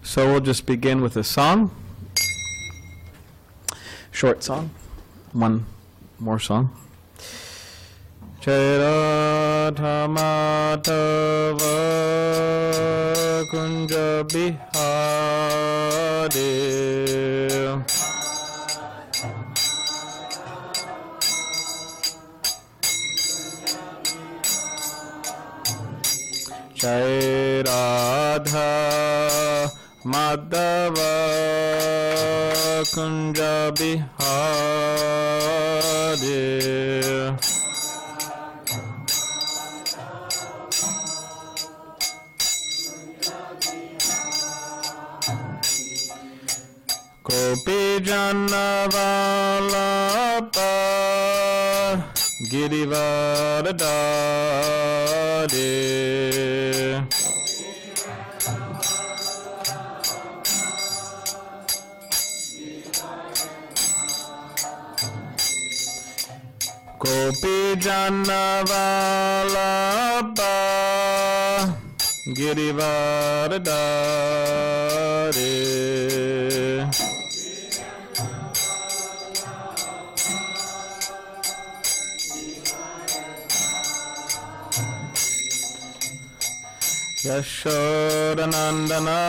So we'll just begin with a song. Short song. One more song. Chaira Dhamatava Kunja Bihari Chaira Madhava Kunja Bihari Gopi Janavalapa Girivardhari Gopi Janavalapa Girivardhari Yashodanandana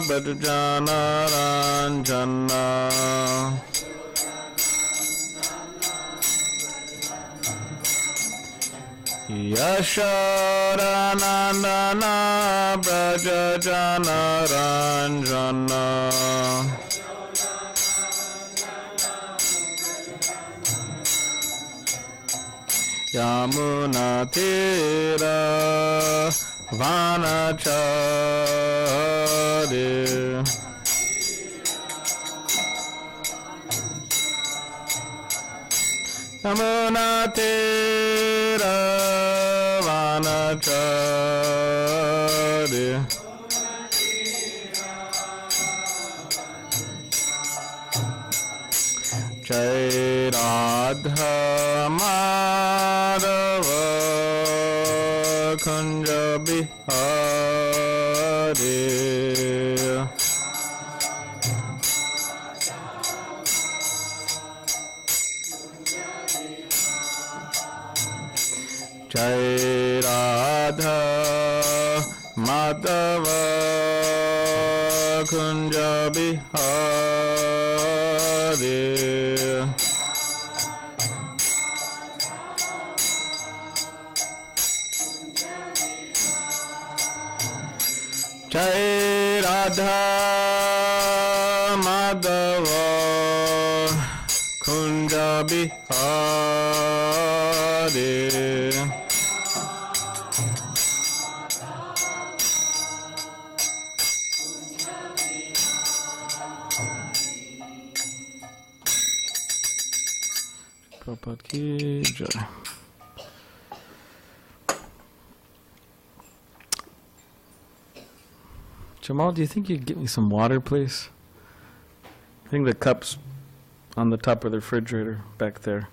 Brajana Ranjana Yashodanandana Brajana Ranjana Yamuna Tira Vanachari Yamuna Tira Vanachari Jai Radha Madhava Kunja Bihari Jai Radha Madhava Kunja Bihari Jai Radha Madhava Kunja Bihari Prabhupada ki jai. Jamal, do you think you'd get me some water, please? I think the cup's on the top of the refrigerator back there.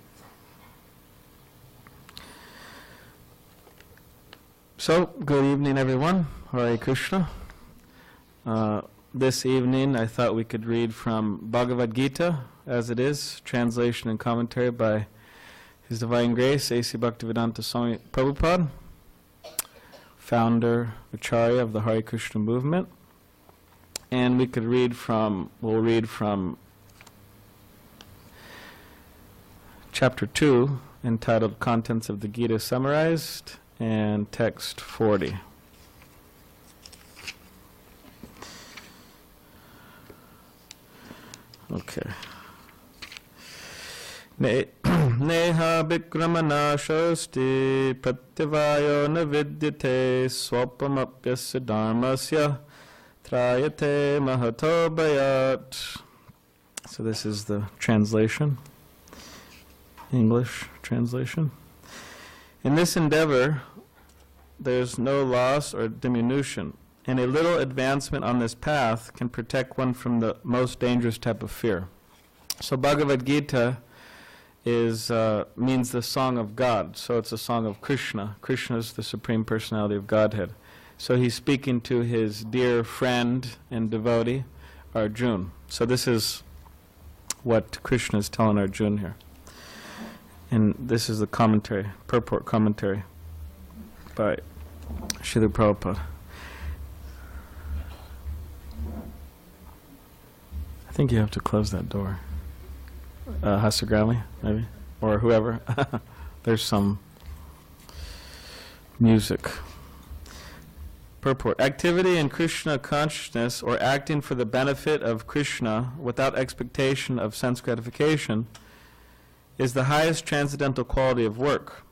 So, good evening, everyone. Hare Krishna. This evening, I thought we could read from Bhagavad Gita, as it is, translation and commentary by His Divine Grace, A.C. Bhaktivedanta Swami Prabhupada, founder, Acharya of the Hare Krishna movement. And we could read from, we'll read from chapter 2, entitled Contents of the Gita Summarized, and text 40. Okay. Neha Bikramana Shosti Pratyavayo Navidyate Swapamapyasya Dharmasya Trayate Mahato Bayat. So this is the translation, English translation. In this endeavor, there's no loss or diminution, and a little advancement on this path can protect one from the most dangerous type of fear. So Bhagavad Gita means the song of God. So it's a song of Krishna. Krishna is the Supreme Personality of Godhead. So he's speaking to his dear friend and devotee, Arjuna. So this is what Krishna is telling Arjuna here. And this is the commentary, purport commentary by Srila Prabhupada. I think you have to close that door. Hasagrami, maybe? Or whoever. There's some music. Purport. Activity in Krishna consciousness, or acting for the benefit of Krishna without expectation of sense gratification, is the highest transcendental quality of work.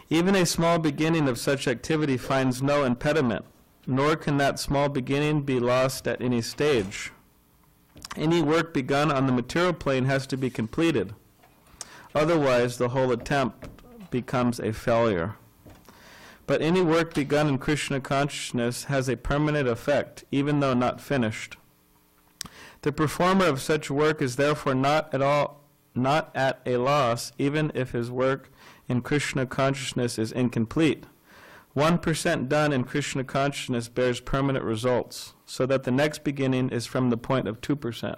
Even a small beginning of such activity finds no impediment, nor can that small beginning be lost at any stage. Any work begun on the material plane has to be completed. Otherwise, the whole attempt becomes a failure. But any work begun in Krishna consciousness has a permanent effect, even though not finished. The performer of such work is therefore not at a loss, even if his work in Krishna consciousness is incomplete. 1% done in Krishna consciousness bears permanent results, so that the next beginning is from the point of 2%.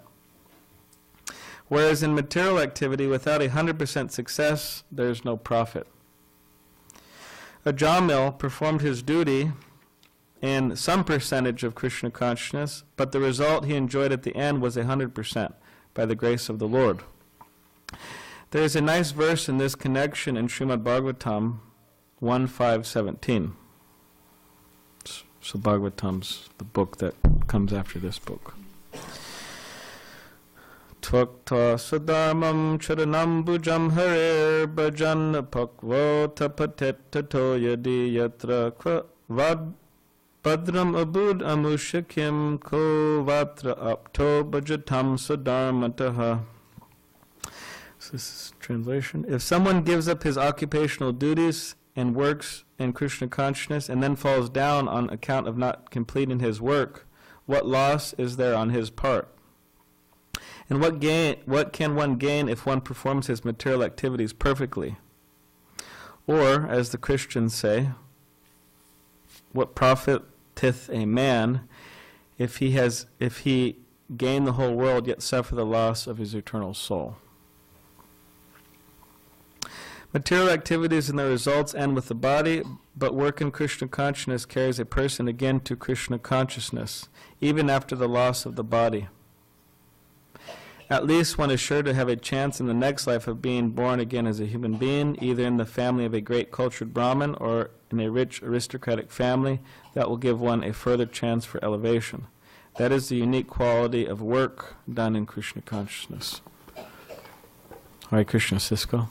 Whereas in material activity, without 100% success, there is no profit. A jawmill performed his duty in some percentage of Krishna consciousness, but the result he enjoyed at the end was 100% by the grace of the Lord. There is a nice verse in this connection in Srimad Bhagavatam 1.5.17. So Bhagavatam's the book that comes after this book. Tvakta sadharmam charanam bhujam harer bhajan pakvo tapatet tato yadi yatra vad padram abud amushakim ko vatra apto bhajatam sadharmataha. So this is translation. If someone gives up his occupational duties and works in Krishna consciousness and then falls down on account of not completing his work, what loss is there on his part? And what can one gain if one performs his material activities perfectly? Or, as the Christians say, what profiteth a man if he gain the whole world yet suffer the loss of his eternal soul? Material activities and their results end with the body, but work in Krishna consciousness carries a person again to Krishna consciousness, even after the loss of the body. At least one is sure to have a chance in the next life of being born again as a human being, either in the family of a great cultured Brahmin or in a rich aristocratic family. That will give one a further chance for elevation. That is the unique quality of work done in Krishna consciousness. Hare Krishna, Cisco.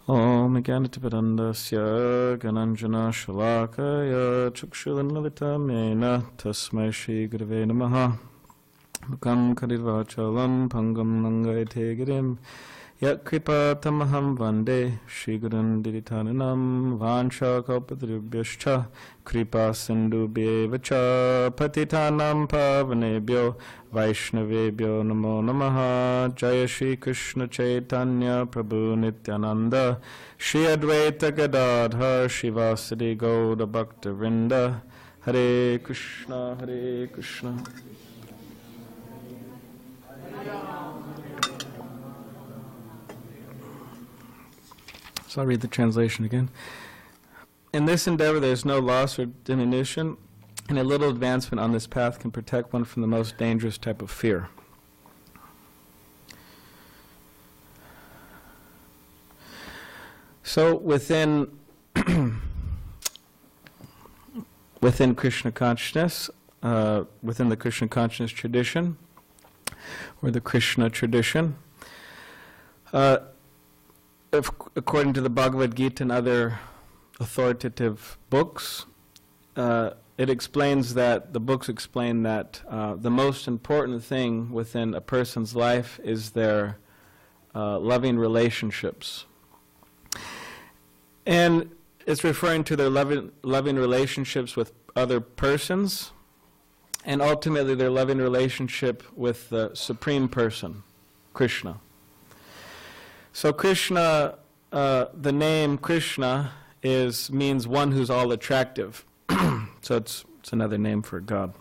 Om Jnanatipadandasya Gananjana Shalakaya Chukshulannavita Mena Tasmai Shri Gurave Namaha Mukam Karirvachalam Pangam Nangayate Girim Yat Kripa Tamaham Vande Shri Gurun Diritananam Vansha Kalpadrubhyascha Kripa Sindhu Bhevacha Patitanam Pavanebhyo Vaishnavebhyo Namo Namaha Jaya Shri Krishna Chaitanya Prabhu Nityananda Shri Advaita Gadadhar Shivasadi Gauda Bhakta Vrinda Hare Krishna Hare Krishna. So I'll read the translation again. In this endeavor there is no loss or diminution, and a little advancement on this path can protect one from the most dangerous type of fear. So within Krishna consciousness, within the Krishna consciousness tradition, or the Krishna tradition, according to the Bhagavad Gita and other authoritative books, it explains that, the books explain that the most important thing within a person's life is their loving relationships. And it's referring to their loving relationships with other persons, and ultimately their loving relationship with the Supreme Person, Krishna. So Krishna, the name Krishna means one who's all attractive. So it's another name for God.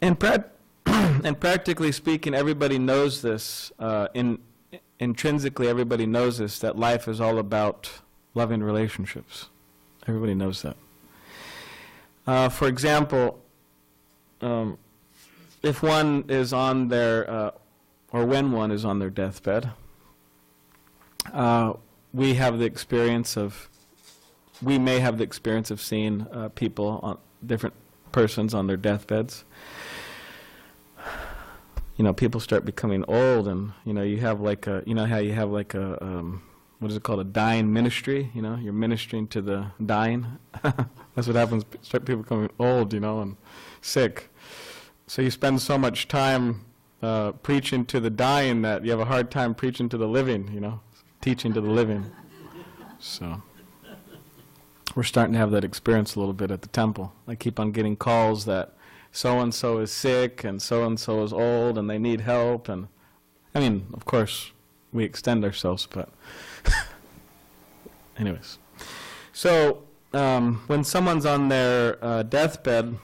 And practically speaking, everybody knows this. Intrinsically, everybody knows this, that life is all about loving relationships. Everybody knows that. For example, if one is on their, or when one is on their deathbed, we may have the experience of seeing people, different persons on their deathbeds. People start becoming old, and you have like a, how you have like a, what is it called, a dying ministry? You're ministering to the dying. That's what happens. Start people becoming old, and sick. So you spend so much time preaching to the dying that you have a hard time preaching to the living. Teaching to the living. So we're starting to have that experience a little bit at the temple. I keep on getting calls that so-and-so is sick and so-and-so is old and they need help. And of course, we extend ourselves, but anyways. So when someone's on their deathbed,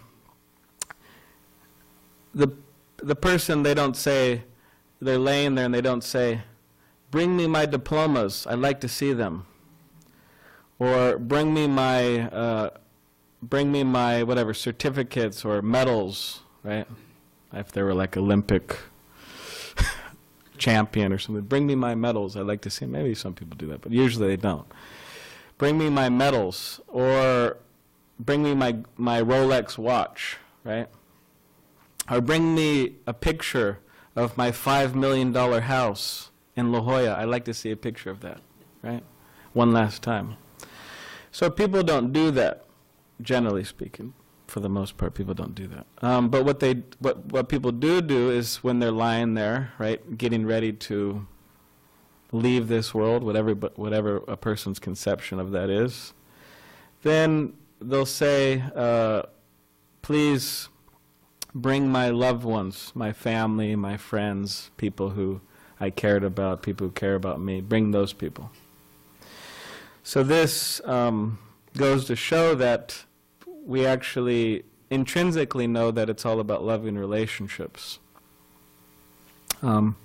the person, they don't say, they're laying there and they don't say, "Bring me my diplomas, I'd like to see them." Or bring me my whatever, certificates or medals, right? If they were like Olympic champion or something. Bring me my medals, I'd like to see. Maybe some people do that, but usually they don't. Bring me my medals, or bring me my Rolex watch, right? Or bring me a picture of my $5 million house in La Jolla. I'd like to see a picture of that, right? One last time. So people don't do that, generally speaking. For the most part, people don't do that. But what people do is when they're lying there, right, getting ready to leave this world, whatever a person's conception of that is, then they'll say, "Please bring my loved ones, my family, my friends, people who I cared about, people who care about me, bring those people." So this goes to show that we actually intrinsically know that it's all about loving relationships. And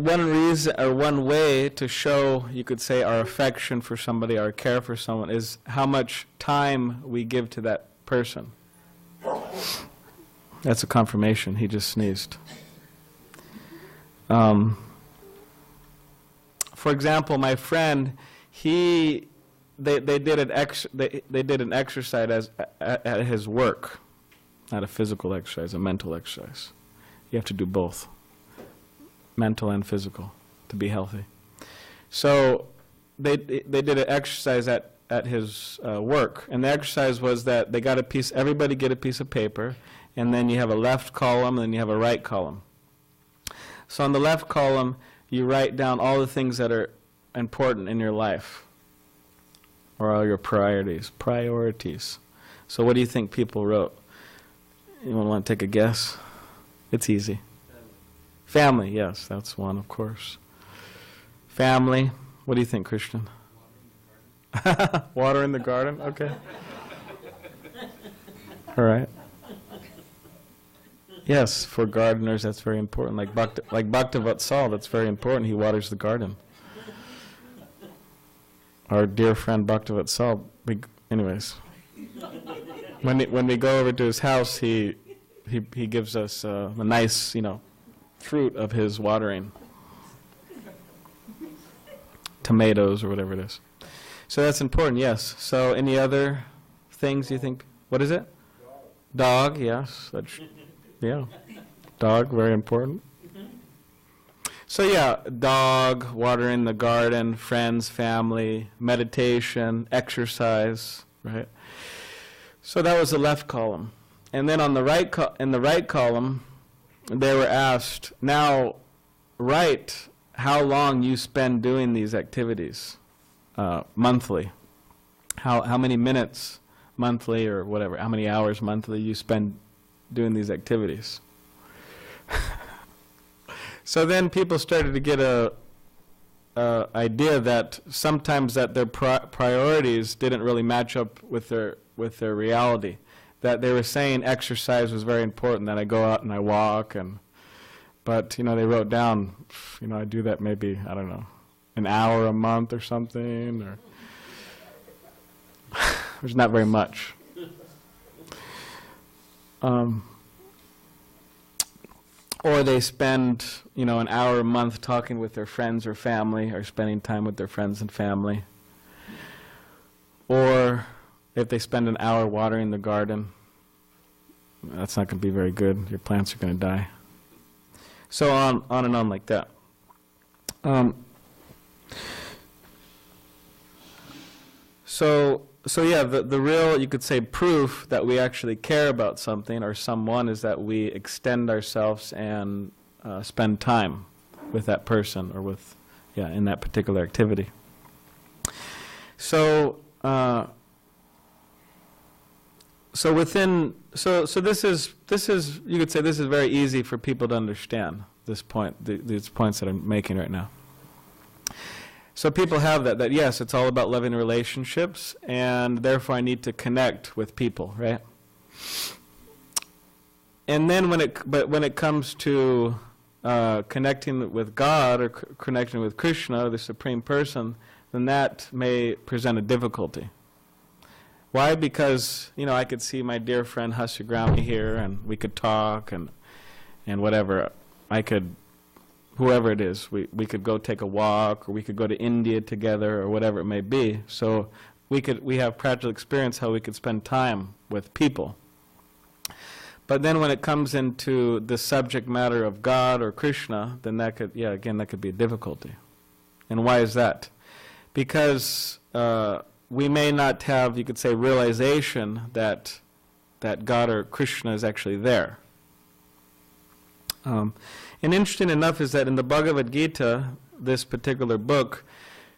one reason, or one way to show, you could say, our affection for somebody, our care for someone, is how much time we give to that person. That's a confirmation. He just sneezed. For example, my friend, they did an exercise at his work, not a physical exercise, a mental exercise. You have to do both, mental and physical, to be healthy. So they did an exercise at his work, and the exercise was that they got everybody get a piece of paper, and then you have a left column, and then you have a right column. So on the left column, you write down all the things that are important in your life, or all your priorities. So what do you think people wrote? Anyone want to take a guess? It's easy. Family, yes, that's one, of course. Family. What do you think, Christian? Water in the garden? Okay. All right. Yes, for gardeners, that's very important. Like Bhaktivatsal, that's very important. He waters the garden. Our dear friend Bhaktivatsal, anyways. When we go over to his house, he gives us a nice, fruit of his watering. Tomatoes or whatever it is. So that's important, yes. So any other things you think? What is it? Dog, yes. Yeah, dog, very important. So yeah, dog, watering the garden, friends, family, meditation, exercise, right? So that was the left column. And then on the in the right column, they were asked, now write how long you spend doing these activities monthly. How many minutes monthly or whatever, how many hours monthly you spend doing these activities. So then people started to get a idea that sometimes that their priorities didn't really match up with their reality. That they were saying exercise was very important, that I go out and I walk, but they wrote down, I do that maybe, I don't know, an hour a month or something, or there's not very much. Or they spend, an hour a month talking with their friends or family, or spending time with their friends and family. Or if they spend an hour watering the garden, that's not going to be very good. Your plants are going to die. So on and on like that. So yeah, the real, you could say, proof that we actually care about something or someone is that we extend ourselves and spend time with that person or in that particular activity. So this is you could say this is very easy for people to understand, this point, these points that I'm making right now. So people have that yes, it's all about loving relationships, and therefore I need to connect with people, right? And then when it comes to connecting with God or connecting with Krishna, the Supreme Person, then that may present a difficulty. Why? Because I could see my dear friend Hasyagrami here, and we could talk and whatever. Whoever it is, we could go take a walk, or we could go to India together, or whatever it may be. So we have practical experience how we could spend time with people. But then when it comes into the subject matter of God or Krishna, then that could, that could be a difficulty. And why is that? Because we may not have, you could say, realization that God or Krishna is actually there. And interesting enough is that in the Bhagavad Gita, this particular book,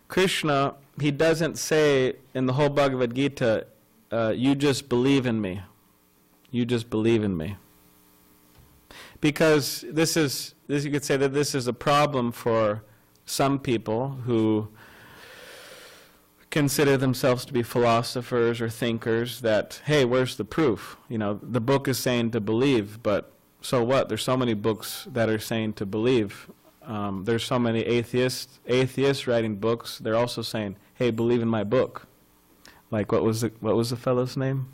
Krishna, he doesn't say in the whole Bhagavad Gita, you just believe in me. You just believe in me. Because you could say that this is a problem for some people who consider themselves to be philosophers or thinkers, that, hey, where's the proof? The book is saying to believe, but so what? There's so many books that are saying to believe. There's so many atheists writing books. They're also saying, hey, believe in my book. Like, what was the fellow's name?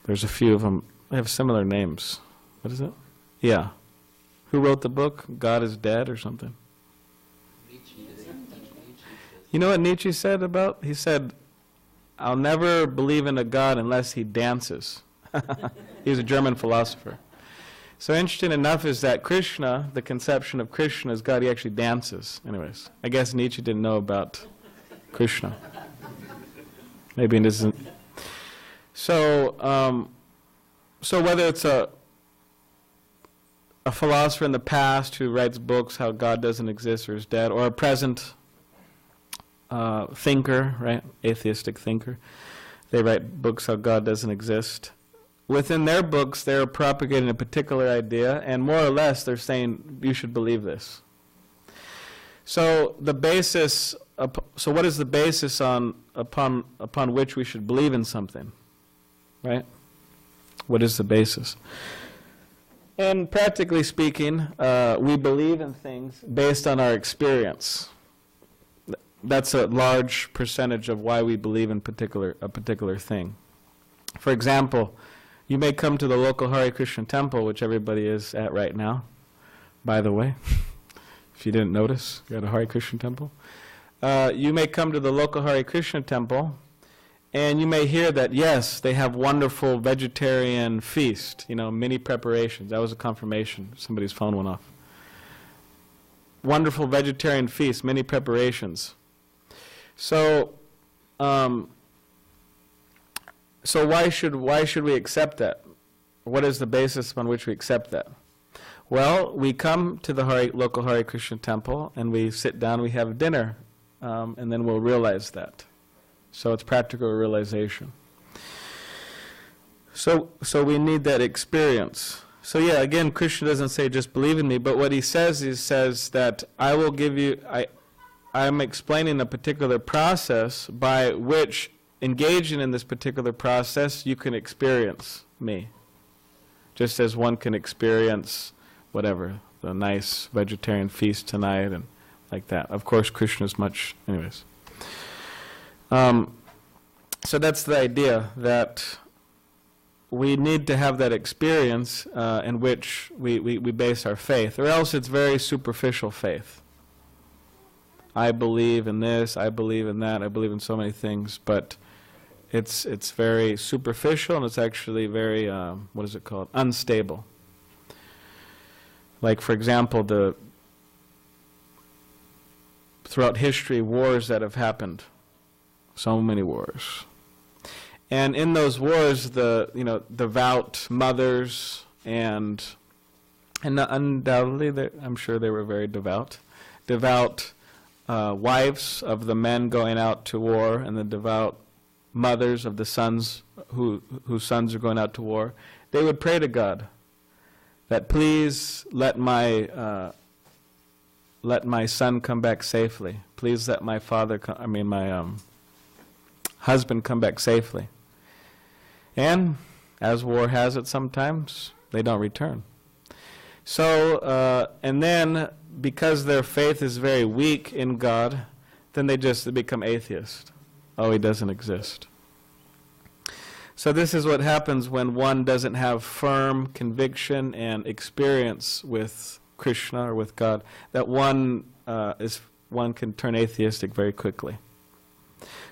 There's a few of them. They have similar names. What is it? Yeah. Who wrote the book? God is Dead or something? You know what Nietzsche said about? He said, I'll never believe in a God unless he dances. He was a German philosopher. So interesting enough is that Krishna, the conception of Krishna as God, he actually dances. Anyways, I guess Nietzsche didn't know about Krishna. Maybe it isn't. So whether it's a philosopher in the past who writes books how God doesn't exist or is dead, or a present thinker, right, atheistic thinker, they write books how God doesn't exist. Within their books, they're propagating a particular idea, and more or less they're saying you should believe this. So the basis, so what is the basis upon which we should believe in something, right? What is the basis? And practically speaking, we believe in things based on our experience. That's a large percentage of why we believe in a particular thing. For example, you may come to the local Harekrishna temple, which everybody is at right now, by the way. If you didn't notice, you're at a Harekrishna temple. You may come to the local Harekrishna temple, and you may hear that, yes, they have wonderful vegetarian feast, many preparations. That was a confirmation. Somebody's phone went off. Wonderful vegetarian feast, many preparations. So why should we accept that? What is the basis upon which we accept that? Well, we come to the local Hare Krishna temple, and we sit down, we have dinner, and then we'll realize that. So it's practical realization. So we need that experience. So yeah, again, Krishna doesn't say just believe in me, but what he says that I will give you, I'm explaining a particular process by which, engaging in this particular process, you can experience me. Just as one can experience whatever, the nice vegetarian feast tonight and like that. Of course, Krishna's much, anyways. So that's the idea, that we need to have that experience in which we base our faith, or else it's very superficial faith. I believe in this, I believe in that, I believe in so many things, but it's very superficial, and it's actually very, what is it called, unstable. Like, for example, throughout history, wars that have happened, so many wars. And in those wars, the devout mothers and undoubtedly, I'm sure they were very devout wives of the men going out to war, and the devout mothers of the sons whose sons are going out to war, they would pray to God that please let my son come back safely. Please let my husband come back safely. And as war has it, sometimes they don't return. So, and then because their faith is very weak in God, then they become atheists. Oh, he doesn't exist. So this is what happens when one doesn't have firm conviction and experience with Krishna or with God, that one can turn atheistic very quickly.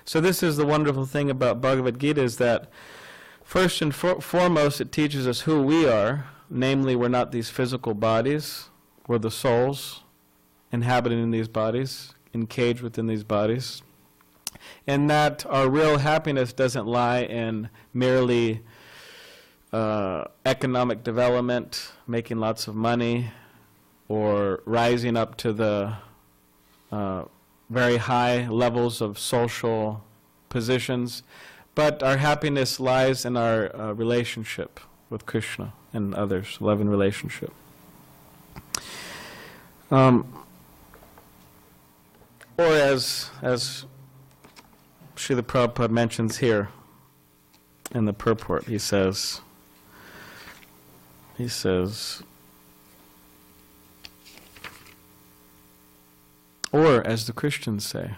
So this is the wonderful thing about Bhagavad Gita, is that first and foremost it teaches us who we are, namely we're not these physical bodies, we're the souls inhabiting in these bodies, encaged within these bodies. And that our real happiness doesn't lie in merely economic development, making lots of money, or rising up to the very high levels of social positions, but our happiness lies in our relationship with Krishna and others, loving relationship. Or as Srila Prabhupada mentions here in the purport, he says, or as the Christians say,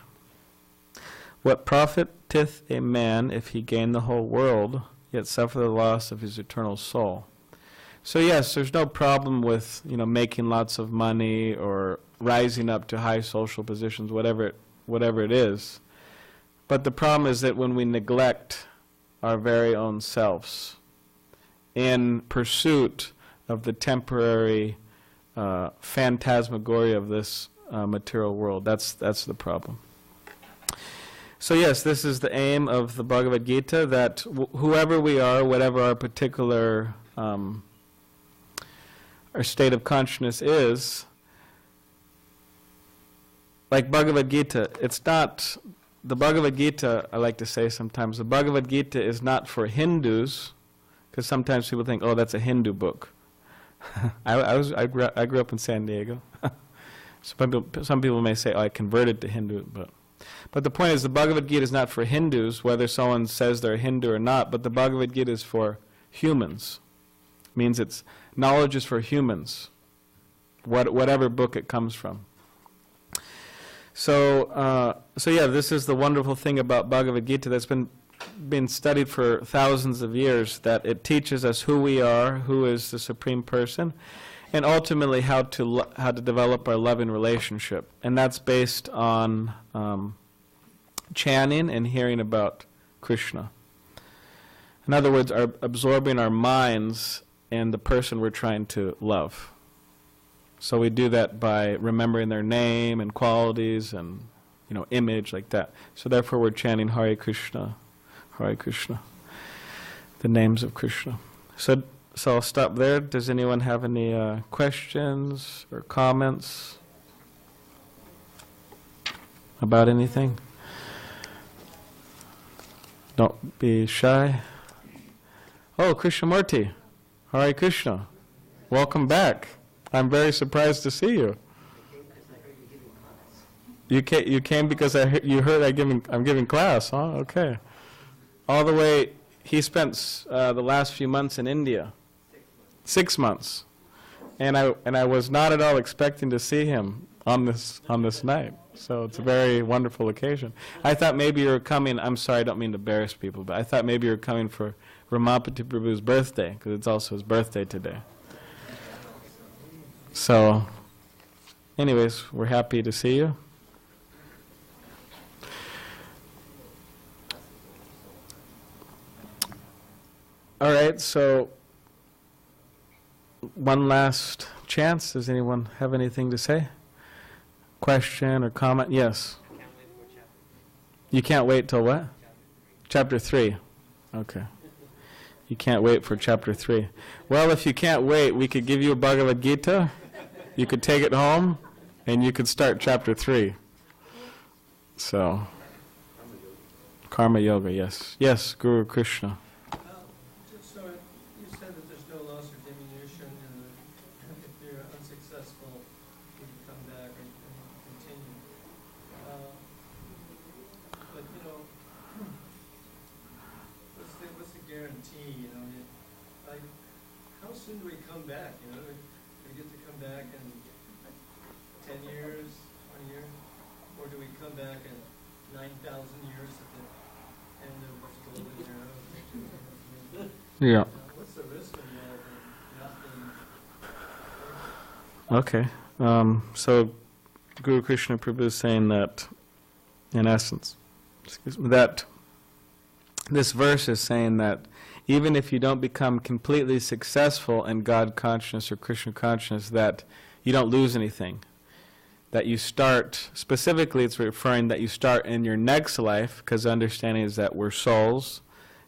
what profiteth a man if he gain the whole world, yet suffer the loss of his eternal soul? So yes, there's no problem with making lots of money or rising up to high social positions, whatever it is. But the problem is that when we neglect our very own selves in pursuit of the temporary phantasmagoria of this material world, that's the problem. So yes, this is the aim of the Bhagavad Gita, that whoever we are, whatever our particular our state of consciousness is, like Bhagavad Gita, it's not, the Bhagavad Gita, I like to say sometimes, the Bhagavad Gita is not for Hindus, because sometimes people think, oh, that's a Hindu book. I grew up in SanDiego. Some people may say, oh, I converted to Hindu, but the point is, the Bhagavad Gita is not for Hindus, whether someone says they're Hindu or not, but the Bhagavad Gita is for humans. It means knowledge is for humans, whatever book it comes from. So yeah, this is the wonderful thing about Bhagavad Gita that's been studied for thousands of years, that it teaches us who we are, who is the Supreme Person, and ultimately how to develop our loving relationship. And that's based on chanting and hearing about Krishna. In other words, absorbing our minds in the person we're trying to love. So we do that by remembering their name and qualities and image, like that. So therefore we're chanting Hare Krishna, the names of Krishna. So So I'll stop there. Does anyone have any questions or comments about anything? Don't be shy. Oh, Krishnamurti. Hare Krishna. Welcome back. I'm very surprised to see you. You came because you heard I'm giving class, huh? Okay. All the way, he spent the last few months in India. 6 months. And I was not at all expecting to see him on this night. So it's a very wonderful occasion. I thought maybe you were coming, I'm sorry, I don't mean to embarrass people, but I thought maybe you were coming for Ramapati Prabhu's birthday, because it's also his birthday today. So, anyways, we're happy to see you. All right, so one last chance. Does anyone have anything to say? Question or comment? Yes. You can't wait till what? Chapter 3. Okay. You can't wait for chapter 3. Well, if you can't wait, we could give you a Bhagavad Gita. You could take it home, and you could start chapter 3. So, Karma Yoga, yes. Yes, Guru Krishna. So you said that there's no loss or diminution, and if you're unsuccessful, you can come back and continue. But you know, what's the guarantee? You know, like how soon do we come back? You know, do we get to come back in 10 years, 20 years, or do we come back in 9,000 years at the end of what's golden era? Yeah. What's the risk involved in not Okay. being... So Guru Krishna Prabhu is saying that, in essence, that this verse is saying that even if you don't become completely successful in God consciousness or Krishna consciousness, that you don't lose anything. That you start, specifically it's referring that you start in your next life, because the understanding is that we're souls,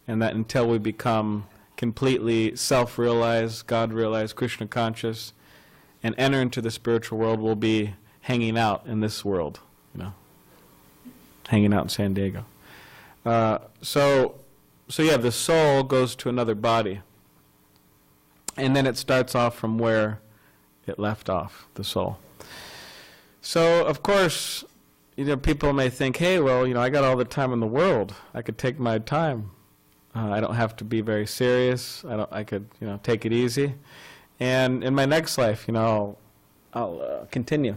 and that until we become completely self-realized, God-realized, Krishna conscious, and enter into the spiritual world, we'll be hanging out in this world, you know, hanging out in SanDiego. So yeah, the soul goes to another body, and then it starts off from where it left off, the soul. So of course, you know, people may think, hey, well, you know, I got all the time in the world. I could take my time. I don't have to be very serious. I could, you know, take it easy. And in my next life, you know, I'll continue.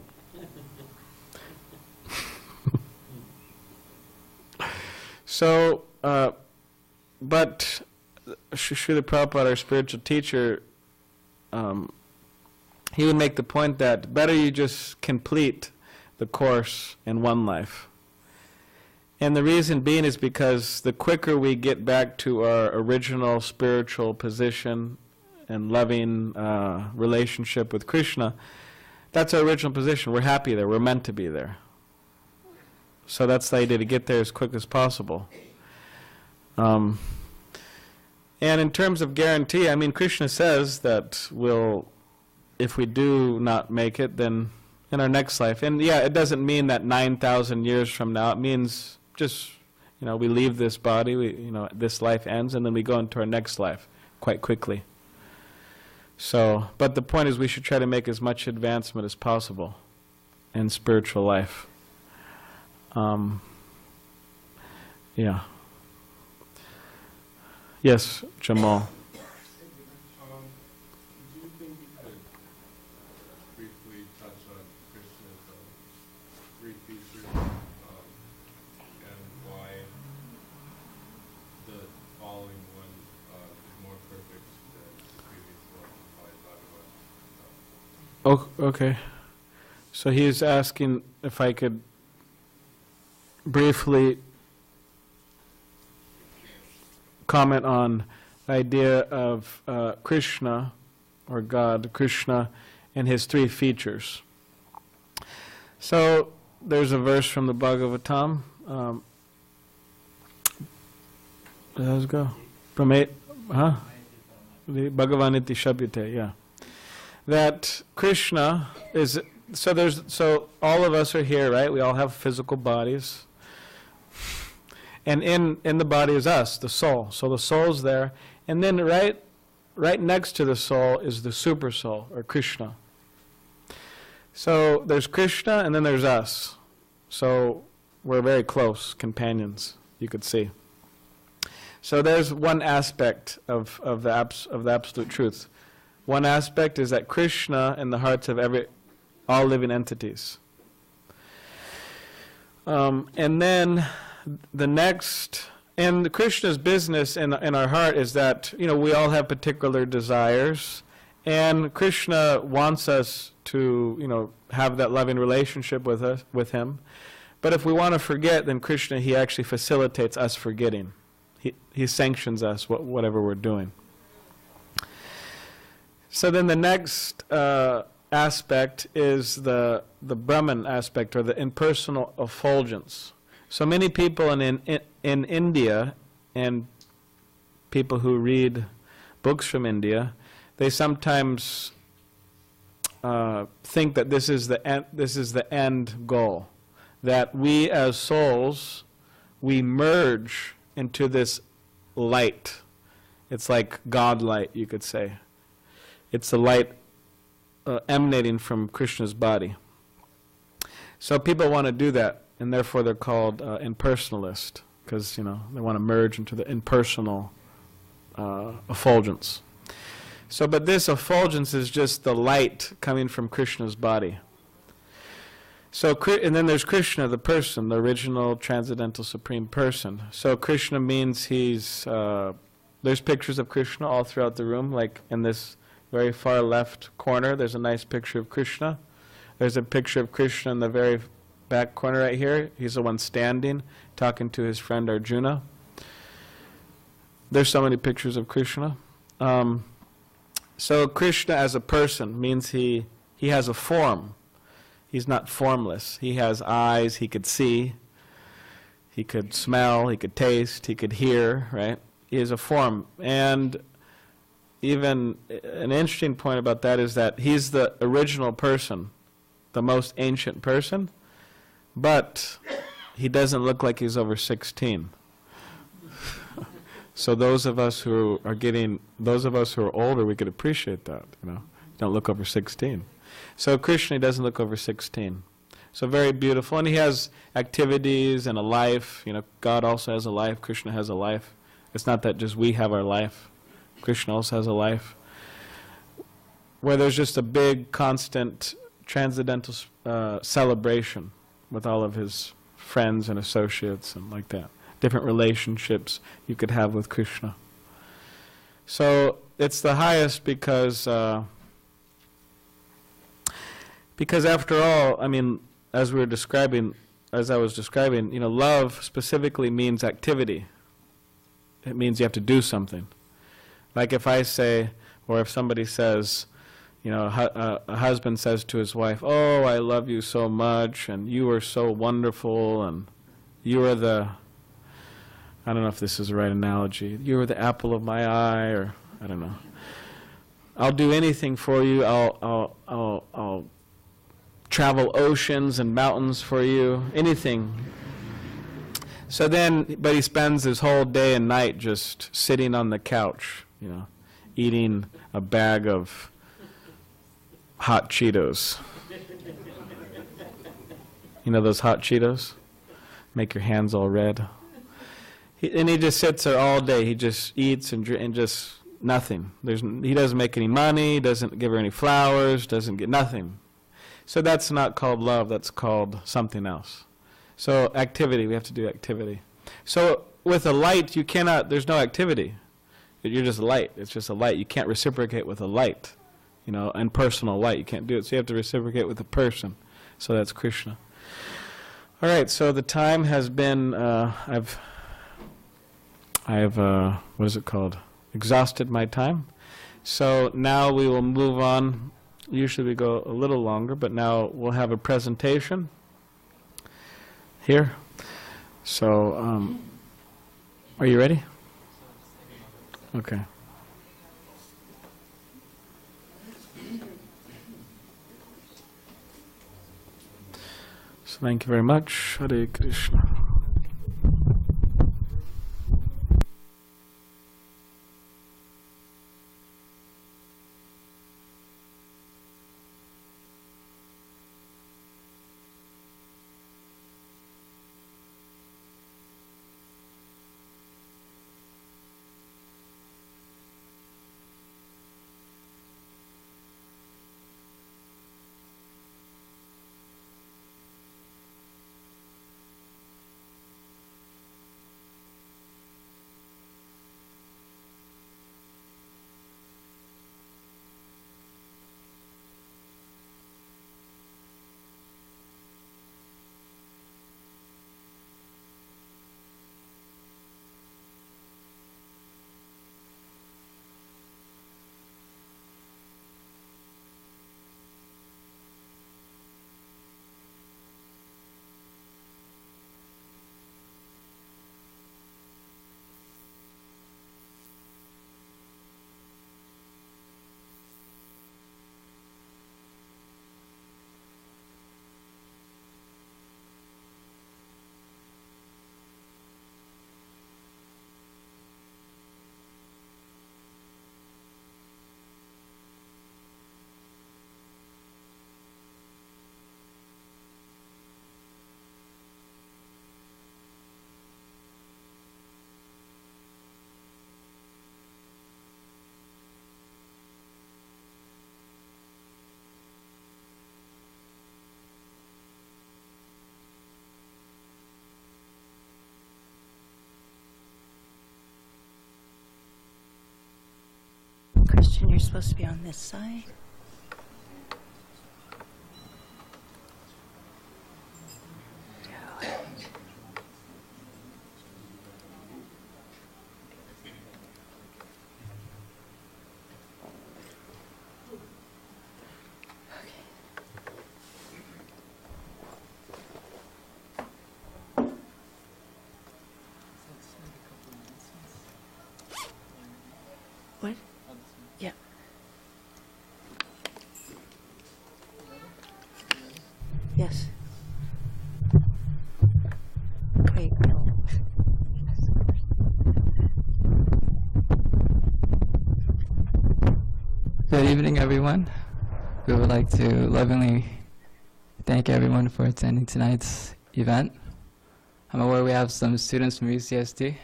So, but Srila Prabhupada, our spiritual teacher, he would make the point that better you just complete the course in one life. And the reason being is because the quicker we get back to our original spiritual position and loving relationship with Krishna, that's our original position. We're happy there. We're meant to be there. So that's the idea, to get there as quick as possible. And in terms of guarantee, I mean, Krishna says that if we do not make it, then in our next life, and yeah, it doesn't mean that 9,000 years from now. It means just, you know, we leave this body, you know, this life ends, and then we go into our next life quite quickly. So, but the point is we should try to make as much advancement as possible in spiritual life. Yeah. Yes, Jamal. Do you think you could briefly touch on Krishna's 3 features and why the following one is more perfect than the previous one? Why Oh, okay. So he is asking if I could briefly comment on the idea of Krishna, or God, Krishna, and his 3 features. So there's a verse from the Bhagavatam. Let's go. From 8, huh? the Bhagavan iti shabhyate, yeah. That Krishna is, so all of us are here, right? We all have physical bodies. And in the body is us, the soul. So the soul's there. And then right next to the soul is the super soul, or Krishna. So there's Krishna and then there's us. So we're very close companions, you could see. So there's one aspect of the absolute truth. One aspect is that Krishna in the hearts of all living entities. And then the next, and Krishna's business in our heart is that, we all have particular desires, and Krishna wants us to, have that loving relationship with him. But if we want to forget, then Krishna, he actually facilitates us forgetting. He sanctions us, whatever we're doing. So then the next aspect is the Brahman aspect, or the impersonal effulgence. So many people in India, and people who read books from India, they sometimes think that this is the end goal. That we as souls, we merge into this light. It's like God light, you could say. It's the light emanating from Krishna's body. So people want to do that, and therefore they're called impersonalist, because they want to merge into the impersonal effulgence. So, but this effulgence is just the light coming from Krishna's body. So, and then there's Krishna, the person, the original transcendental supreme person. So Krishna means he's, there's pictures of Krishna all throughout the room, like in this very far left corner, there's a nice picture of Krishna. There's a picture of Krishna in the very back corner right here. He's the one standing, talking to his friend Arjuna. There's so many pictures of Krishna. So Krishna as a person means he has a form. He's not formless. He has eyes, he could see, he could smell, he could taste, he could hear, right? He has a form. And even an interesting point about that is that he's the original person, the most ancient person, but he doesn't look like he's over 16. So those of us who are older, we could appreciate that, Don't look over 16. So Krishna doesn't look over 16. So very beautiful. And he has activities and a life. God also has a life. Krishna has a life. It's not that just we have our life. Krishna also has a life. Where there's just a big, constant, transcendental celebration with all of his friends and associates and like that. Different relationships you could have with Krishna. So it's the highest because after all, as I was describing, love specifically means activity. It means you have to do something. Like if I say, or if somebody says, a husband says to his wife, "Oh, I love you so much, and you are so wonderful, and you are I don't know if this is the right analogy. You are the apple of my eye," or I don't know. "I'll do anything for you. I'll travel oceans and mountains for you. Anything." So then, but he spends his whole day and night just sitting on the couch, eating a bag of hot Cheetos. Those hot Cheetos? Make your hands all red. And he just sits there all day. He just eats and just nothing. He doesn't make any money, doesn't give her any flowers, doesn't get nothing. So that's not called love, that's called something else. So activity, we have to do activity. So with a light, there's no activity. You're just light. It's just a light. You can't reciprocate with a light. Impersonal light. You can't do it. So you have to reciprocate with a person. So that's Krishna. All right, so the time has been, I've what is it called? Exhausted my time. So now we will move on. Usually we go a little longer, but now we'll have a presentation here. So, are you ready? Okay. So thank you very much. Hare Krishna. Christian, you're supposed to be on this side. What? Yeah. Yes. Wait, no. Good evening, everyone. We would like to lovingly thank everyone for attending tonight's event. I'm aware we have some students from UCSD,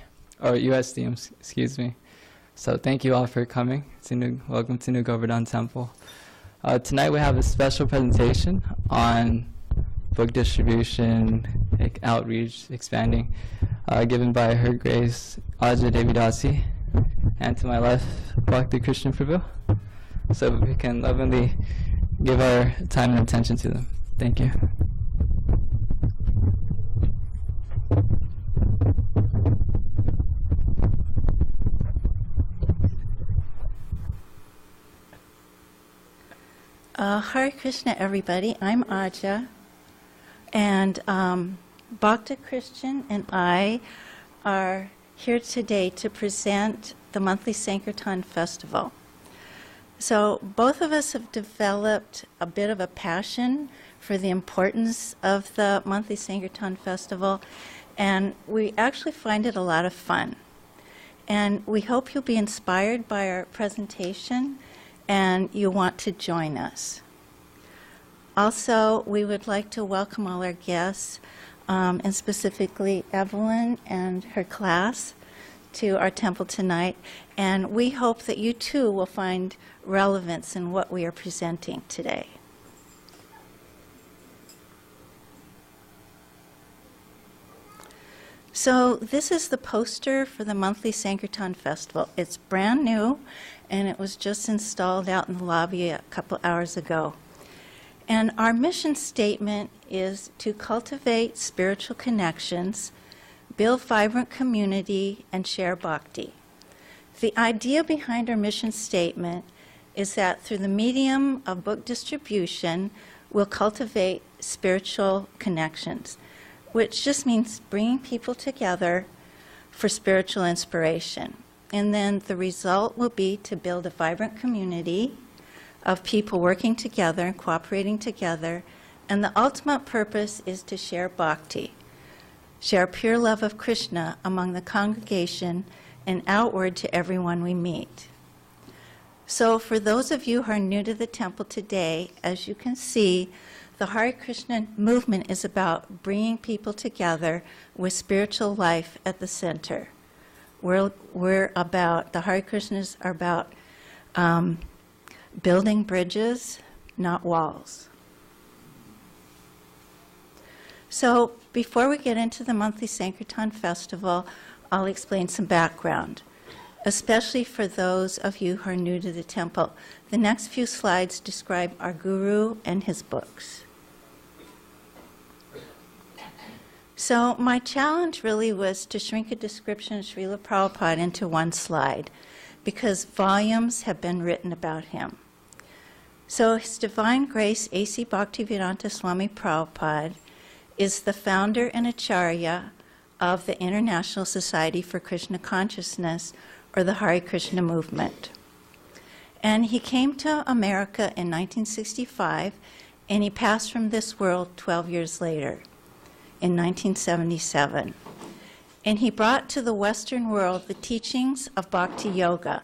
or USD, excuse me. So thank you all for coming. Welcome to New Govardhan Temple. Tonight we have a special presentation on book distribution, outreach, expanding, given by Her Grace Aja Devidasi, and to my left, Bhakti Krishna Prabhu. So we can lovingly give our time and attention to them. Thank you. Hare Krishna, everybody. I'm Aja, and Bhakti Christian and I are here today to present the monthly Sankirtan Festival. So both of us have developed a bit of a passion for the importance of the monthly Sankirtan Festival, and we actually find it a lot of fun. And we hope you'll be inspired by our presentation and you want to join us. Also, we would like to welcome all our guests, and specifically Evelyn and her class, to our temple tonight. And we hope that you too will find relevance in what we are presenting today. So this is the poster for the monthly Sankirtan Festival. It's brand new, and it was just installed out in the lobby a couple hours ago. And our mission statement is to cultivate spiritual connections, build vibrant community, and share bhakti. The idea behind our mission statement is that through the medium of book distribution, we'll cultivate spiritual connections, which just means bringing people together for spiritual inspiration. And then the result will be to build a vibrant community of people working together and cooperating together And the ultimate purpose is to share bhakti, share pure love of Krishna among the congregation and outward to everyone we meet. So for those of you who are new to the temple today, as you can see, the Hare Krishna movement is about bringing people together with spiritual life at the center. The Hare Krishnas are about building bridges, not walls. So before we get into the monthly Sankirtan festival, I'll explain some background, especially for those of you who are new to the temple. The next few slides describe our guru and his books. So my challenge really was to shrink a description of Srila Prabhupada into one slide, because volumes have been written about him. So His Divine Grace A.C. Bhaktivedanta Swami Prabhupada is the founder and acharya of the International Society for Krishna Consciousness, or the Hare Krishna movement. And he came to America in 1965, and he passed from this world 12 years later, in 1977. And he brought to the Western world the teachings of Bhakti Yoga,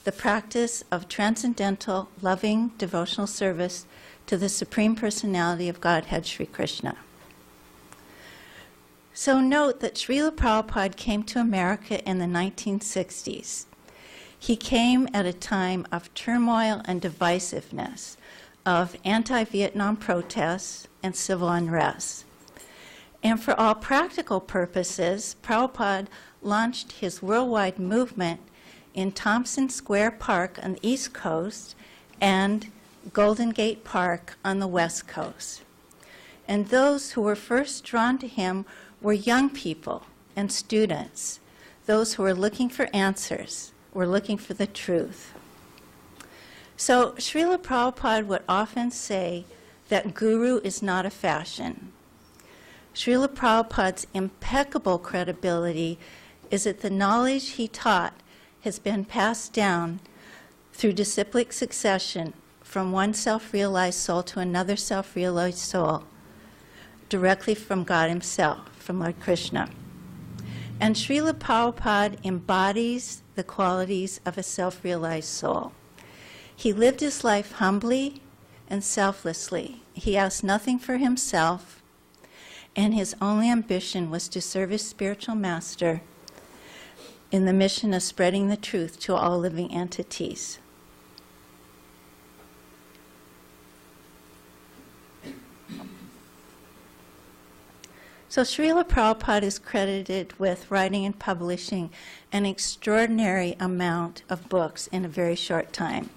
the practice of transcendental, loving, devotional service to the Supreme Personality of Godhead, Sri Krishna. So note that Srila Prabhupada came to America in the 1960s. He came at a time of turmoil and divisiveness, of anti-Vietnam protests and civil unrest. And for all practical purposes, Prabhupada launched his worldwide movement in Thompson Square Park on the East Coast and Golden Gate Park on the West Coast. And those who were first drawn to him were young people and students, those who were looking for answers, were looking for the truth. So Srila Prabhupada would often say that guru is not a fashion. Srila Prabhupada's impeccable credibility is that the knowledge he taught has been passed down through disciplic succession from one self-realized soul to another self-realized soul, directly from God himself, from Lord Krishna. And Srila Prabhupada embodies the qualities of a self-realized soul. He lived his life humbly and selflessly. He asked nothing for himself, and his only ambition was to serve his spiritual master in the mission of spreading the truth to all living entities. So Srila Prabhupada is credited with writing and publishing an extraordinary amount of books in a very short time.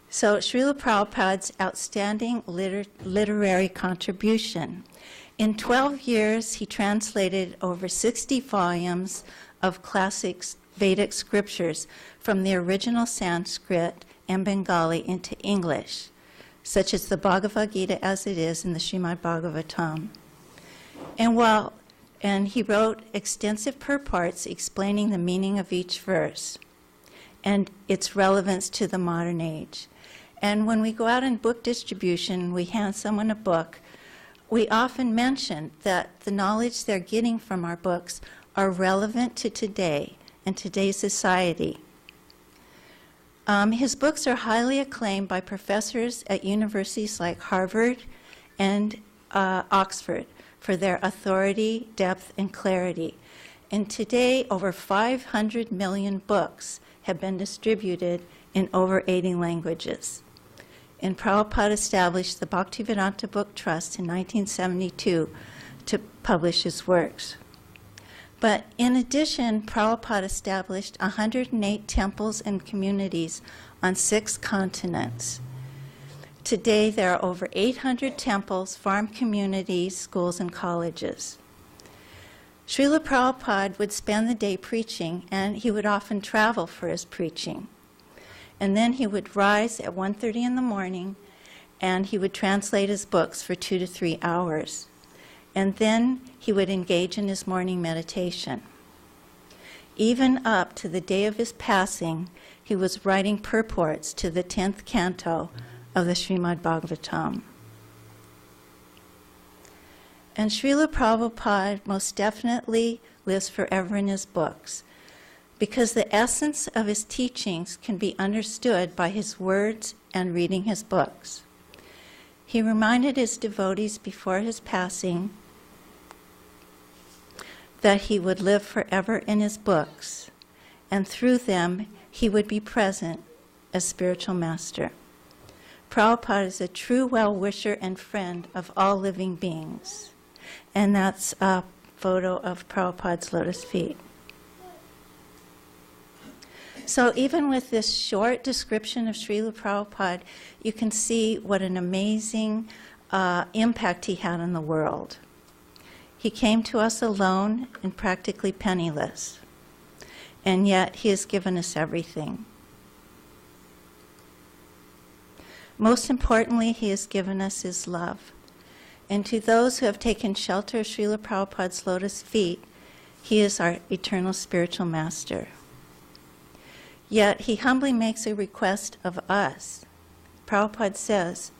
So Srila Prabhupada's outstanding literary contribution. In 12 years, he translated over 60 volumes of classic Vedic scriptures from the original Sanskrit and Bengali into English, such as the Bhagavad Gita as it is in the Srimad Bhagavatam. And he wrote extensive purports explaining the meaning of each verse and its relevance to the modern age. And when we go out in book distribution, we hand someone a book, we often mention that the knowledge they're getting from our books are relevant to today and today's society. His books are highly acclaimed by professors at universities like Harvard and Oxford for their authority, depth, and clarity. And today, over 500 million books have been distributed in over 80 languages. And Prabhupada established the Bhaktivedanta Book Trust in 1972 to publish his works. But in addition, Prabhupada established 108 temples and communities on 6 continents. Today, there are over 800 temples, farm communities, schools, and colleges. Srila Prabhupada would spend the day preaching, and he would often travel for his preaching. And then he would rise at 1:30 in the morning, and he would translate his books for 2 to 3 hours. And then he would engage in his morning meditation. Even up to the day of his passing, he was writing purports to the 10th canto of the Srimad Bhagavatam. And Srila Prabhupada most definitely lives forever in his books, because the essence of his teachings can be understood by his words and reading his books. He reminded his devotees before his passing that he would live forever in his books, and through them he would be present as spiritual master. Prabhupada is a true well-wisher and friend of all living beings. And that's a photo of Prabhupada's lotus feet. So even with this short description of Srila Prabhupada, you can see what an amazing impact he had on the world. He came to us alone and practically penniless, and yet he has given us everything. Most importantly, he has given us his love. And to those who have taken shelter of Srila Prabhupada's lotus feet, he is our eternal spiritual master. Yet he humbly makes a request of us. Prabhupada says,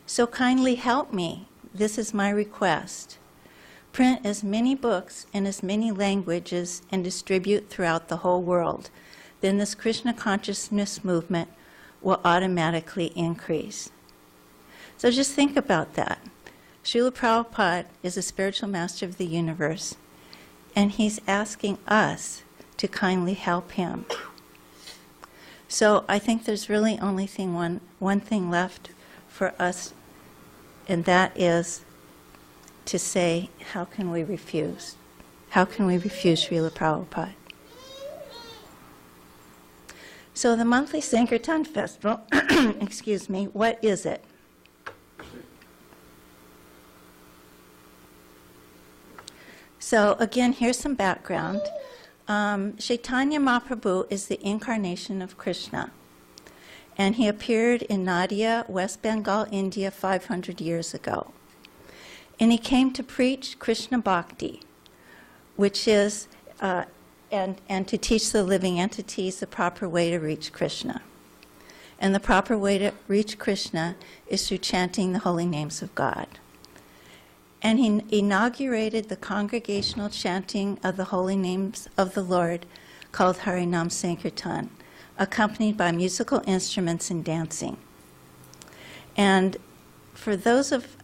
"So kindly help me, this is my request. Print as many books in as many languages and distribute throughout the whole world. Then this Krishna consciousness movement will automatically increase." So just think about that. Srila Prabhupada is a spiritual master of the universe, and he's asking us to kindly help him. So I think there's really only one thing left for us, and that is to say, how can we refuse? How can we refuse Srila Prabhupada? So the monthly Sankirtan Festival, excuse me, what is it? So again, here's some background. Chaitanya Mahaprabhu is the incarnation of Krishna, and he appeared in Nadia, West Bengal, India 500 years ago. And he came to preach Krishna Bhakti, which is, and to teach the living entities the proper way to reach Krishna. And the proper way to reach Krishna is through chanting the holy names of God. And he inaugurated the congregational chanting of the holy names of the Lord, called Harinam Sankirtan, accompanied by musical instruments and dancing. And for those of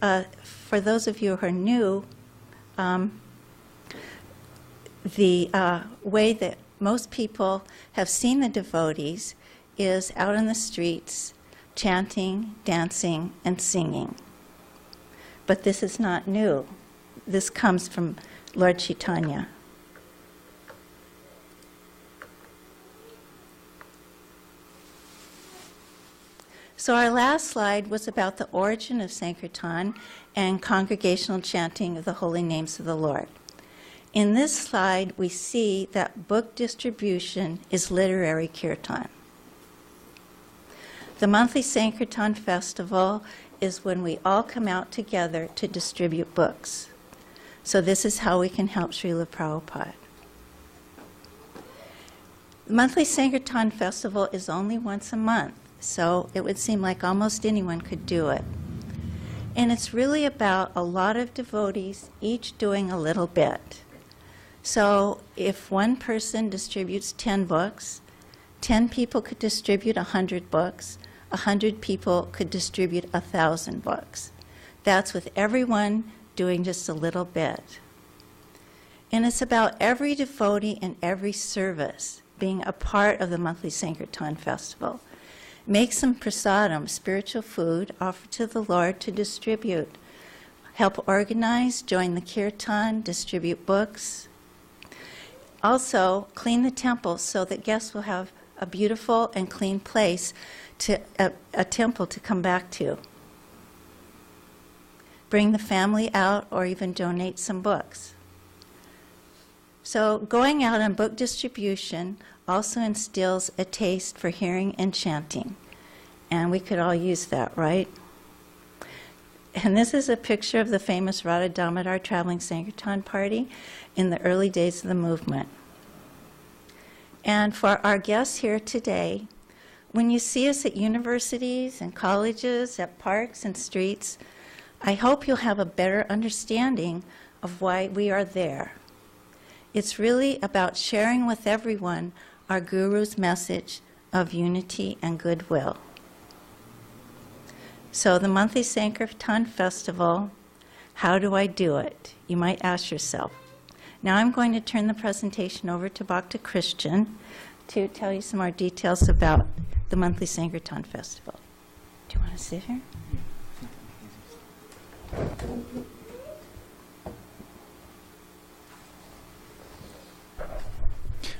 you who are new, the way that most people have seen the devotees is out in the streets, chanting, dancing, and singing. But this is not new. This comes from Lord Chaitanya. So our last slide was about the origin of Sankirtan and congregational chanting of the holy names of the Lord. In this slide, we see that book distribution is literary kirtan. The monthly Sankirtan festival is when we all come out together to distribute books. So this is how we can help Srila Prabhupada. The monthly Sankirtan festival is only once a month, so it would seem like almost anyone could do it. And it's really about a lot of devotees, each doing a little bit. So if one person distributes 10 books, 10 people could distribute 100 books, 100 people could distribute 1,000 books. That's with everyone doing just a little bit. And it's about every devotee and every service being a part of the monthly Sankirtan festival. Make some prasadam, spiritual food, offered to the Lord to distribute. Help organize, join the kirtan, distribute books. Also, clean the temple so that guests will have a beautiful and clean place, a temple to come back to. Bring the family out or even donate some books. So going out on book distribution also instills a taste for hearing and chanting. And we could all use that, right? And this is a picture of the famous Radha Damodar traveling Sankirtan party in the early days of the movement. And for our guests here today, when you see us at universities and colleges, at parks and streets, I hope you'll have a better understanding of why we are there. It's really about sharing with everyone our Guru's message of unity and goodwill. So the monthly Sankirtan Festival, how do I do it? You might ask yourself. Now I'm going to turn the presentation over to Bhakta Christian to tell you some more details about the monthly Sankirtan Festival. Do you want to sit here?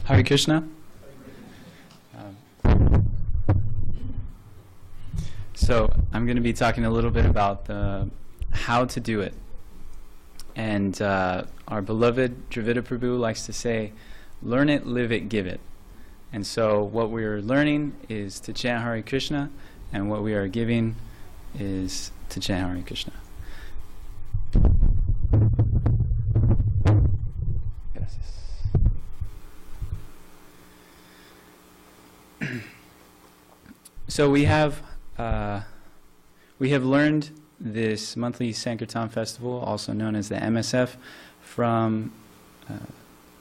Hare Krishna. So I'm going to be talking a little bit about how to do it. And our beloved Dravida Prabhu likes to say, learn it, live it, give it. And so what we're learning is to chant Hare Krishna, and what we are giving is to chant Hare Krishna. Gracias. So we have learned this monthly Sankirtan festival, also known as the MSF, from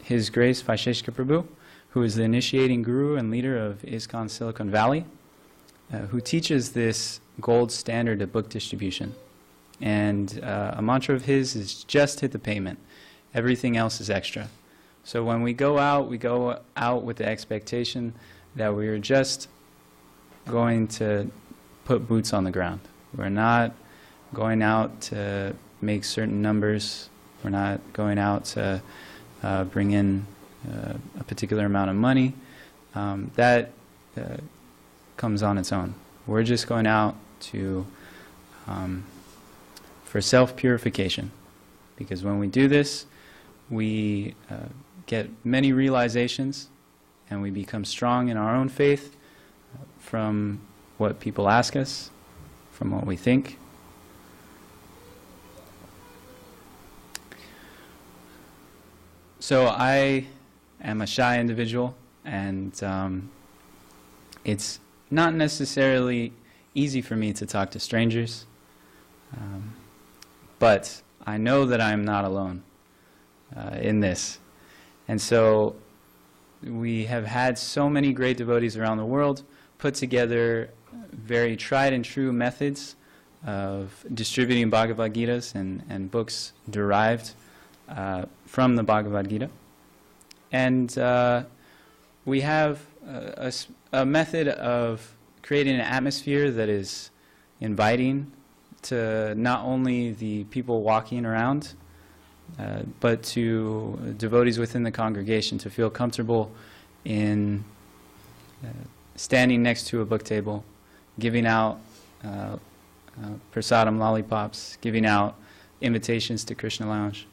His Grace Vaisheshika Prabhu, who is the initiating guru and leader of ISKCON Silicon Valley, who teaches this gold standard of book distribution. And a mantra of his is just hit the payment. Everything else is extra. So when we go out with the expectation that we are just going to put boots on the ground. We're not going out to make certain numbers. We're not going out to bring in a particular amount of money. That comes on its own. We're just going out to for self-purification, because when we do this, we get many realizations, and we become strong in our own faith from what people ask us, from what we think. So I am a shy individual, and it's not necessarily easy for me to talk to strangers, but I know that I'm not alone in this. And so we have had so many great devotees around the world put together very tried and true methods of distributing Bhagavad Gitas and books derived from the Bhagavad Gita. And we have a method of creating an atmosphere that is inviting to not only the people walking around, but to devotees within the congregation to feel comfortable in standing next to a book table, giving out prasadam lollipops, giving out invitations to Krishna Lounge.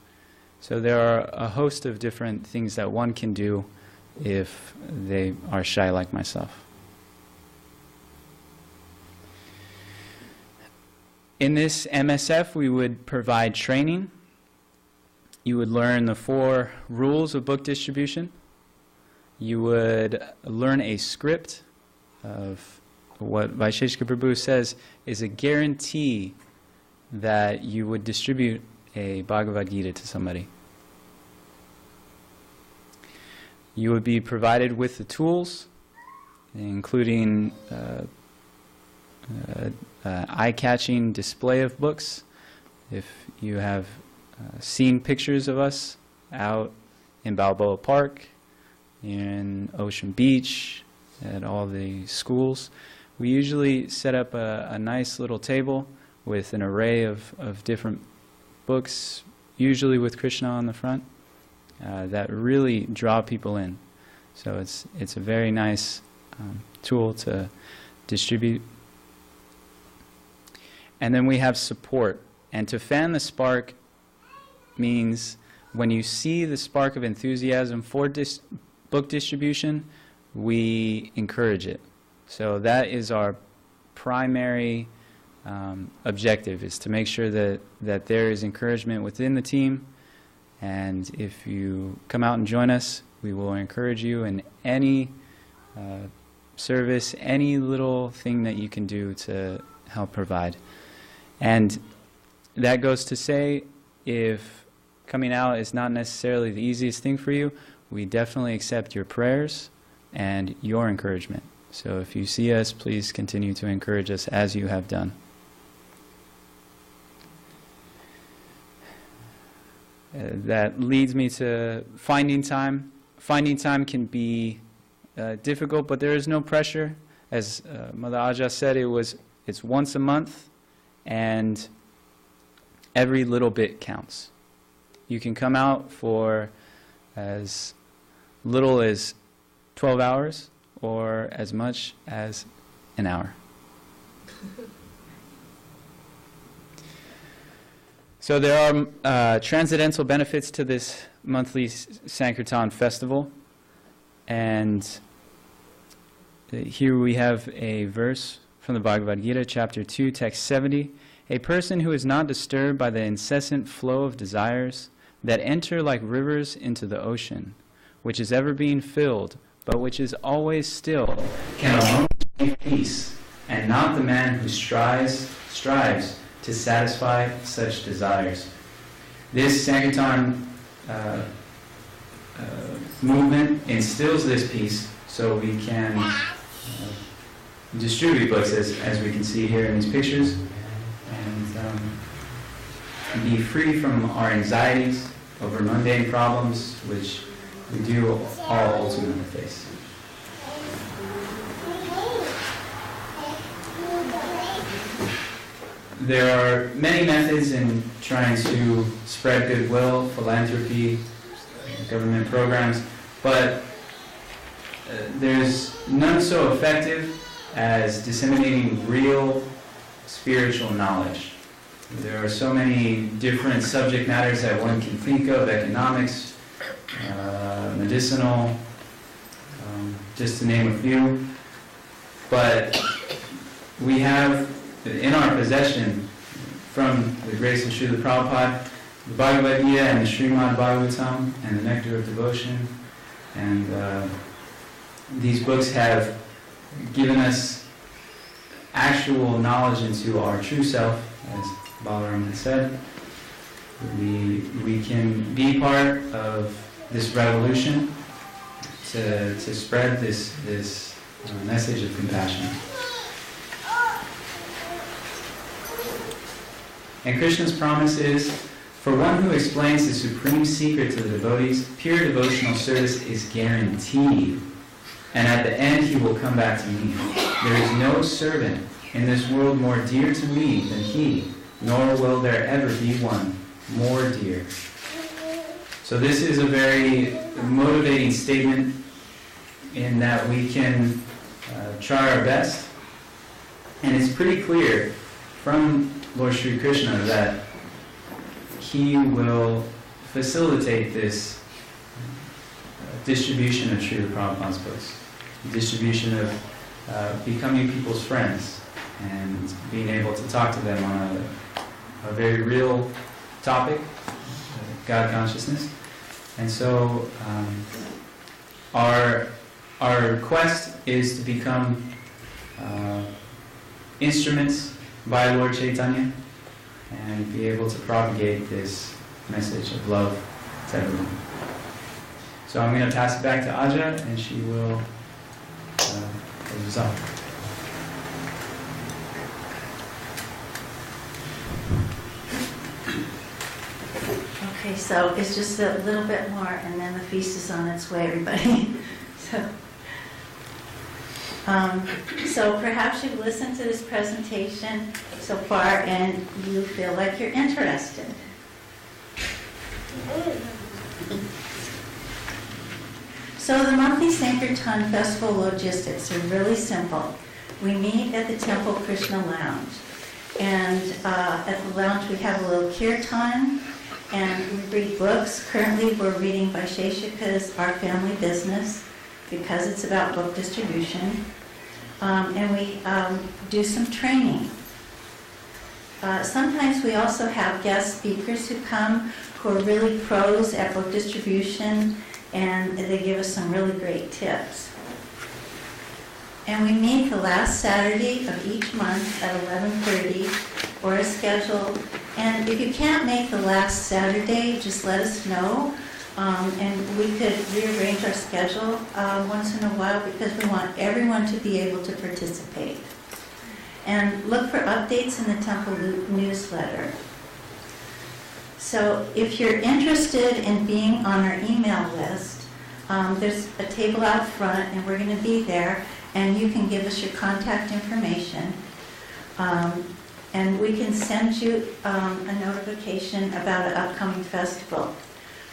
So there are a host of different things that one can do if they are shy like myself. In this MSF, we would provide training. You would learn the 4 rules of book distribution. You would learn a script of what Vaisheshika Prabhu says is a guarantee that you would distribute a Bhagavad Gita to somebody. You would be provided with the tools, including eye-catching display of books. If you have seen pictures of us out in Balboa Park, in Ocean Beach, at all the schools, we usually set up a nice little table with an array of different books, usually with Krishna on the front, that really draw people in. So it's a very nice tool to distribute. And then we have support. And to fan the spark means when you see the spark of enthusiasm for book distribution, we encourage it. So that is our primary objective, is to make sure that there is encouragement within the team. And if you come out and join us, we will encourage you in any service, any little thing that you can do to help provide. And that goes to say, if coming out is not necessarily the easiest thing for you, we definitely accept your prayers and your encouragement. So if you see us, please continue to encourage us as you have done. That leads me to finding time. Finding time can be difficult, but there is no pressure. As Mother Aja said, it's once a month, and every little bit counts. You can come out for as little as 12 hours or as much as an hour. So there are transcendental benefits to this monthly Sankirtan festival, and here we have a verse from the Bhagavad Gita, chapter 2, text 70. A person who is not disturbed by the incessant flow of desires that enter like rivers into the ocean, which is ever being filled, but which is always still, can alone achieve peace, and not the man who strives to satisfy such desires. This Sankirtan movement instills this peace so we can distribute books, as we can see here in these pictures, and be free from our anxieties over mundane problems, which we do all ultimately face. There are many methods in trying to spread goodwill, philanthropy, government programs, but there's none so effective as disseminating real spiritual knowledge. There are so many different subject matters that one can think of: economics, medicinal, just to name a few. But we have in our possession, from the grace of Srila Prabhupada, the Bhagavad Gita and the Srimad Bhagavatam and the Nectar of Devotion. And these books have given us actual knowledge into our true self, as Balarama said. We can be part of this revolution to spread this message of compassion. And Krishna's promise is, for one who explains the supreme secret to the devotees, pure devotional service is guaranteed. And at the end he will come back to me. There is no servant in this world more dear to me than he, nor will there ever be one more dear. So this is a very motivating statement in that we can try our best. And it's pretty clear from Lord Sri Krishna that he will facilitate this distribution of Srila Prabhupada's books, distribution of becoming people's friends and being able to talk to them on a very real topic, God consciousness. And so our quest is to become instruments by Lord Chaitanya and be able to propagate this message of love to everyone. So I'm going to pass it back to Aja, and she will close us off. Okay, so it's just a little bit more, and then the feast is on its way, everybody. So perhaps you've listened to this presentation so far and you feel like you're interested. So the monthly Sankirtan Festival logistics are really simple. We meet at the Temple Krishna Lounge. And at the lounge we have a little kirtan and we read books. Currently we're reading Vaisheshika's Our Family Business because it's about book distribution. And we do some training. Sometimes we also have guest speakers who come who are really pros at book distribution, and they give us some really great tips. And we meet the last Saturday of each month at 11:30, or as scheduled And if you can't make the last Saturday, just let us know, and we could rearrange our schedule once in a while, because we want everyone to be able to participate. And look for updates in the temple newsletter. So if you're interested in being on our email list, there's a table out front, and we're going to be there, and you can give us your contact information. And we can send you a notification about an upcoming festival.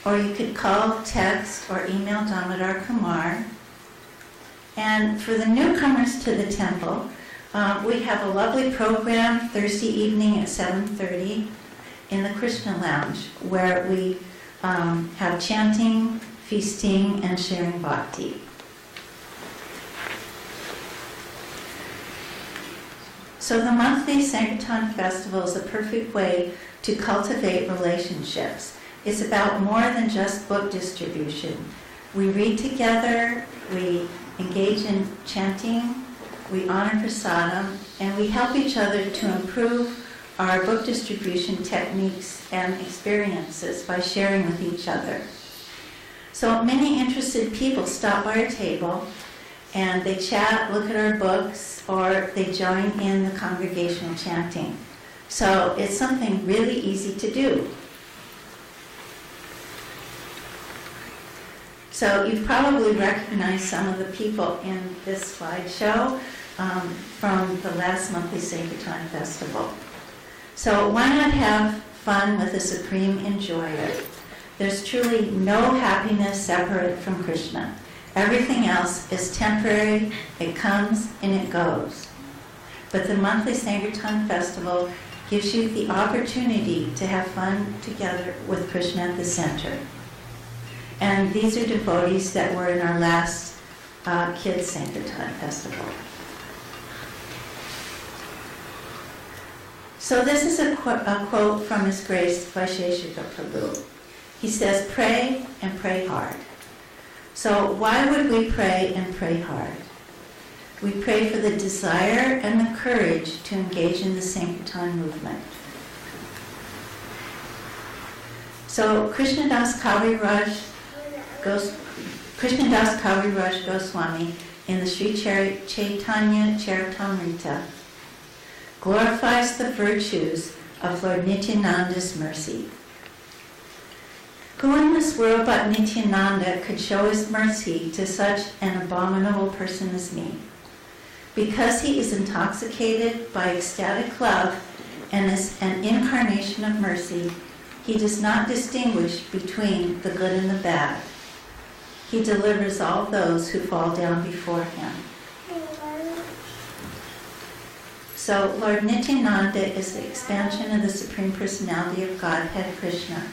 Or you could call, text, or email Damodar Kumar. And for the newcomers to the temple, we have a lovely program Thursday evening at 7:30 in the Krishna Lounge, where we have chanting, feasting, and sharing bhakti. So the monthly Sankirtan Festival is a perfect way to cultivate relationships. It's about more than just book distribution. We read together, we engage in chanting, we honor prasadam, and we help each other to improve our book distribution techniques and experiences by sharing with each other. So many interested people stop by our table, and they chat, look at our books, or they join in the congregational chanting. So it's something really easy to do. So you've probably recognized some of the people in this slideshow from the last monthly Sankirtan Festival. So why not have fun with the Supreme Enjoyer? There's truly no happiness separate from Krishna. Everything else is temporary, it comes and it goes. But the monthly Sankirtan Festival gives you the opportunity to have fun together with Krishna at the center. And these are devotees that were in our last Kids Sankirtan Festival. So this is a quote from His Grace Vaisheshika Prabhu. He says, "Pray and pray hard." So why would we pray and pray hard? We pray for the desire and the courage to engage in the Sankirtan movement. So Krishnadas Kaviraj Goswami in the Sri Chaitanya Charitamrita glorifies the virtues of Lord Nityananda's mercy. Who in this world but Nityananda could show his mercy to such an abominable person as me? Because he is intoxicated by ecstatic love and is an incarnation of mercy, he does not distinguish between the good and the bad. He delivers all those who fall down before him. So Lord Nityananda is the expansion of the Supreme Personality of Godhead, Krishna.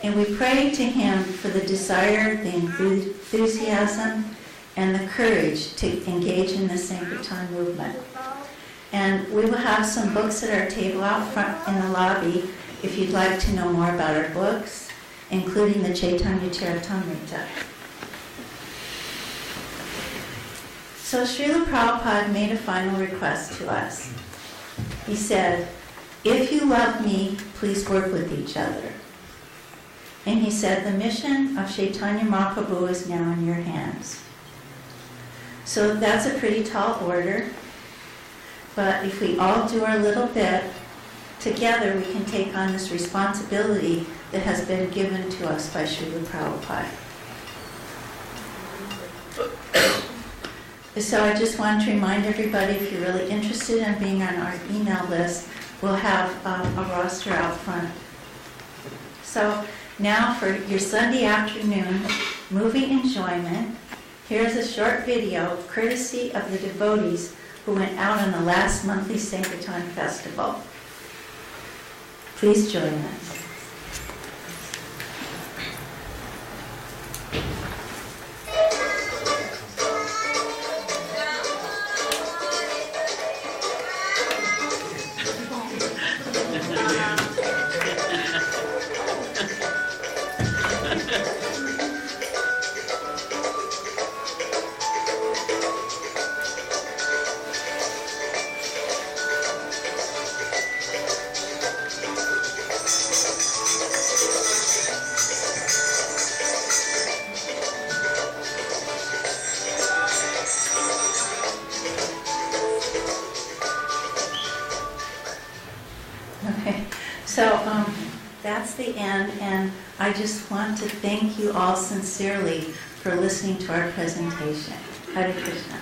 And we pray to him for the desire, the enthusiasm, and the courage to engage in the Sankirtan movement. And we will have some books at our table out front in the lobby if you'd like to know more about our books, including the Chaitanya Charitamrita. So Srila Prabhupada made a final request to us. He said, "If you love me, please work with each other." And he said, the mission of Chaitanya Mahaprabhu is now in your hands. So that's a pretty tall order. But if we all do our little bit, together we can take on this responsibility that has been given to us by Srila Prabhupada. So I just want to remind everybody, if you're really interested in being on our email list, we'll have a roster out front. So now for your Sunday afternoon movie enjoyment, here's a short video courtesy of the devotees who went out on the last monthly Sankirtan Festival. Please join us. Okay, so that's the end, and I just want to thank you all sincerely for listening to our presentation. Hare Krishna.